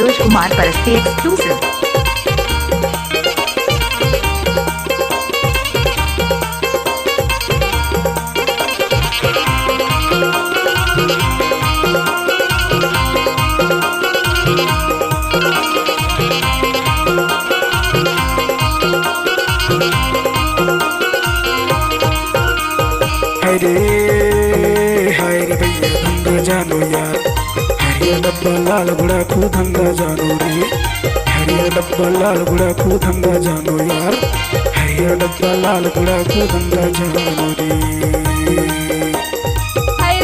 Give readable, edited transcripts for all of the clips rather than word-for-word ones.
Santosh Kumar Paraste exclusive. हाय रे भैया धंधा जानो यार, हरिया डब्बा लाल गुड़ा खू धंधा जानो रे, हरिया डब्बा लाल गुड़ा खू धंधा जानो यार, हरिया डब्बा लाल गुड़ा खू धंधा जानो रे। हाय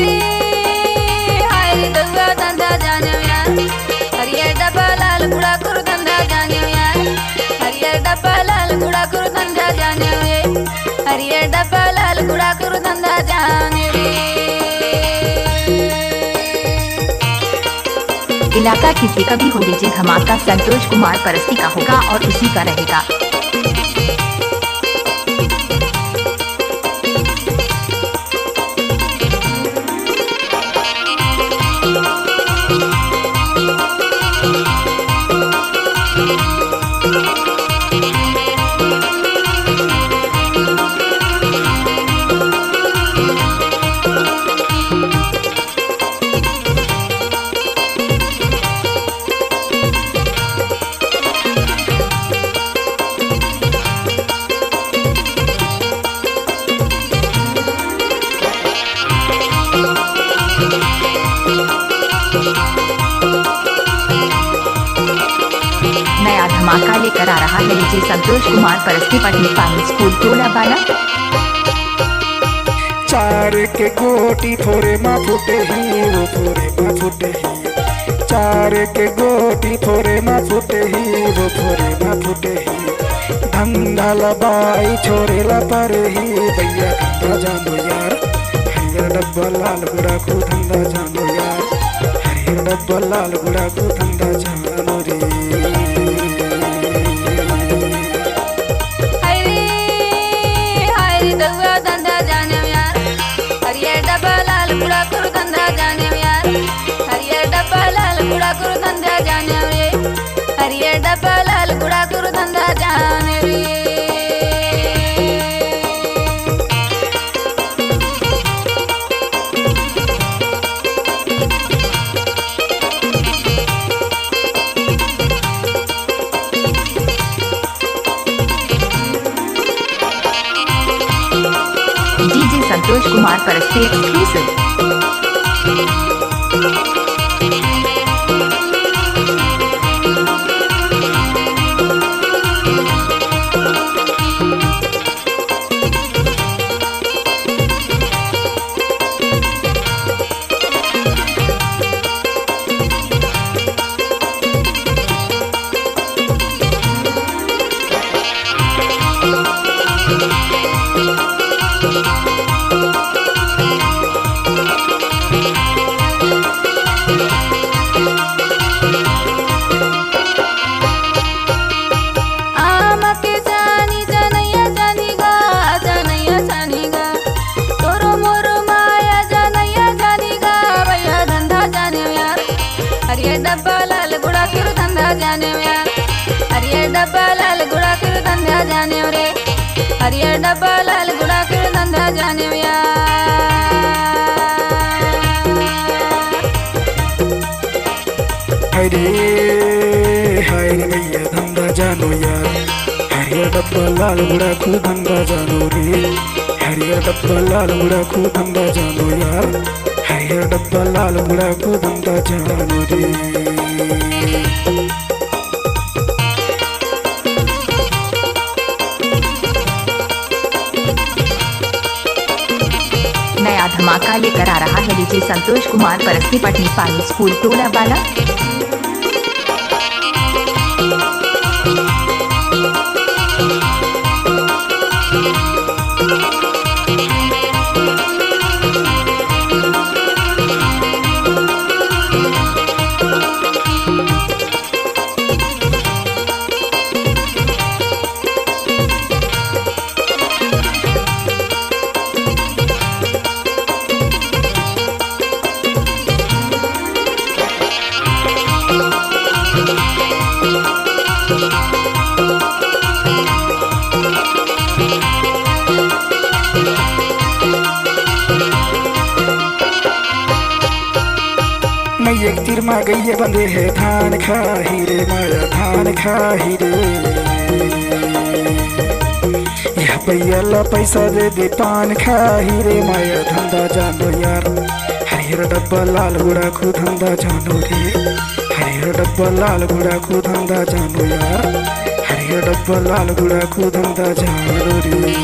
रे दउआ धंधा जानो यार, हरिया डब्बा लाल गुड़ा खू धंधा जानो यार, हरिया डब्बा लाल गुड़ा खू धंधा जानो रे, हरिया डब्बा लाल गुड़ा खू धंधा जानो रे। इलाका किसी का भी हो, डीजे धमाका संतोष कुमार परस्ती का होगा और उसी का रहेगा। नया धमाका लेकर आ रहा है डीजे संतोष कुमार परस्ती पटनी पानी स्कूल टोला वाला। चार के गोटी थोड़े माँ फूटे ही, वो थोड़े माँ फूटे ही, चार के गोटी थोड़े माँ फूटे ही, वो थोड़े माँ फूटे ही, धंधा लबाई छोरे ला पर ही, भैया धंधा जानो यार, हरिया डब्बा लाल गुड़ा को धंधा जानो यार, हरिया डब्बा लाल गुड़ा को धंधा जानो रे। हाय रे दउआ धंधा जानो यार, हरिया डब्बा लाल गुड़ा खू धंधा जानो यार, हरिया डब्बा लाल गुड़ा खू धंधा जानो रे, हरिया डब्बा लाल गुड़ा खू धंधा जानो रे। DJ Santosh Kumar Paraste exclusive. हरिया डब्बा लाल गुड़ा खू धंधा जानो यार, हरिया डब्बा लाल गुड़ा खू धंधा जानो रे, हरिया डब्बा लाल गुड़ा खू धंधा जानो यार। हाय रे भैया धंधा जानो यार, हरिया डब्बा लाल गुड़ा खू धंधा जानो रे, हरिया डब्बा लाल गुड़ा खू धंधा जानो यार, हरिया डब्बा लाल गुड़ा खू धंधा जानो रे। नया धमाका लेकर आ रहा है डीजे संतोष कुमार परस्ती पटनी पानी स्कूल टोला वाला। सिर मा गई बंदे है धान खाही रे माया धान खाही रे यह पैया पैसा दे दे पान खाही रे माया धंधा जानो यार हरियर डब्बा लाल गुड़ा खू धंधा जानो रे हरियर डब्बा लाल गुड़ा खू धंधा जानो यार हरियर डब्बा लाल गुड़ा खू धंधा जानो रे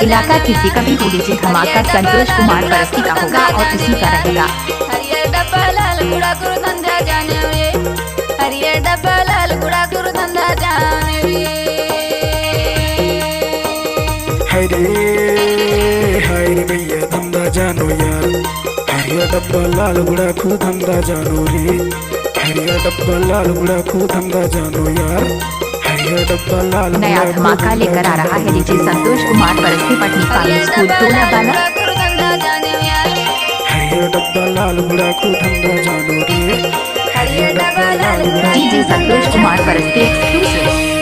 इलाका किसी का भी होली से धमाका संतोष कुमार परस्ती का होगा और उसी का रहेगा। हरियर डब्बा लाल गुड़ा करो धंधा जाने रे हरियर डब्बा लाल गुड़ा करो धंधा जाने रे हाय रे भैया धंधा जानो यार हरियर डब्बा लाल गुड़ा खू धंधा जानो रे हरियर डब्बा लाल गुड़ा खू धंधा जानो यार हरियर डब्बा लाल नया धमाका लेकर आ रहा है डीजे संतोष कुमार परस्ती पटनी पाली स्कूल टोला बाला। हरियर डब्बा लाल गुड़ा खू धंधा जानो रे हरियर डब्बा लाल गुड़ा डीजे संतोष कुमार परस्ती एक्सक्लूसिव।